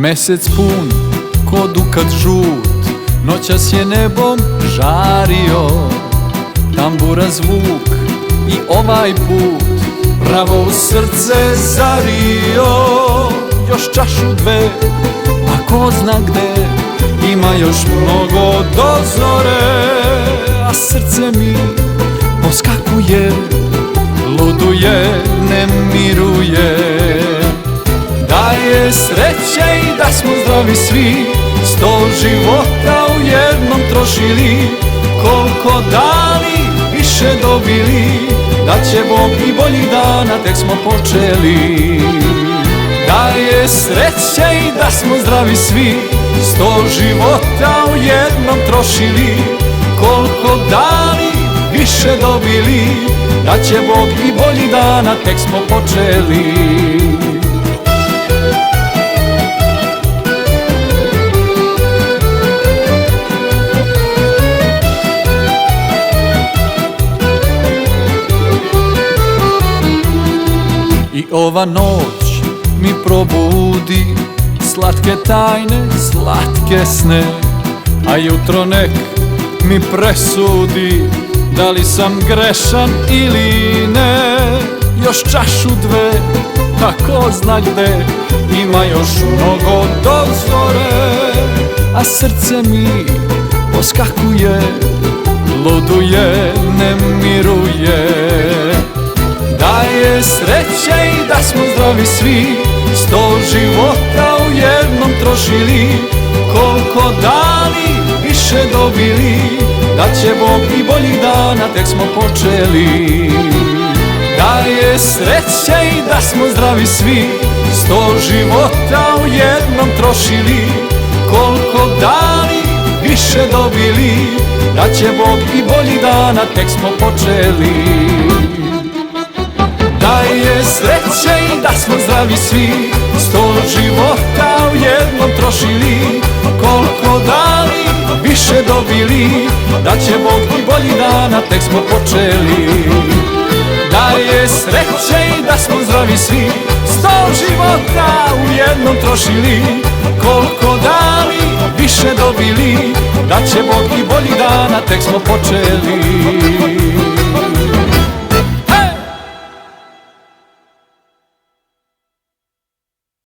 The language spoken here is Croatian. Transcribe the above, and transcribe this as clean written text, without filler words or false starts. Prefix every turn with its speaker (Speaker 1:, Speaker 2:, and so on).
Speaker 1: Mesec pun ko dukat žut, noćas je nebom žario. Tambura zvuk i ovaj put pravo u srce zario. Još čašu dve, a ko zna gde, ima još mnogo do zore. A srce mi poskakuje, luduje, ne miruje. Da je sreće i da smo zdravi svi, 100 života u jednom trošili. Koliko dali, više dobili, da će Bog i boljih dana, tek smo počeli. Da je sreće i da smo zdravi svi, 100 života u jednom trošili. Koliko dali, više dobili, da će Bog i boljih dana, tek smo počeli. I ova noć mi probudi slatke tajne, slatke sne. A jutro nek mi presudi da li sam grešan ili ne. Još čašu dve, a ko zna gde, ima još mnogo do zore. A srce mi poskakuje, luduje, ne miruje. Da je sreće i da smo zdravi svi, 100 života u jednom trošili. Koliko dali, više dobili, da će Bog i boljih dana, tek smo počeli. Da je sreće i da smo zdravi svi, 100 života u jednom trošili. Koliko dali, više dobili, da će Bog i boljih dana, tek smo počeli. Da je sreće i da smo zdravi svi, 100 života u jednom trošili. Koliko dali, više dobili, da će Bog i boljih dana, tek smo počeli. Da je sreće i da smo zdravi svi, 100 života u jednom trošili. Koliko dali, više dobili, da će Bog i boljih dana, tek smo počeli.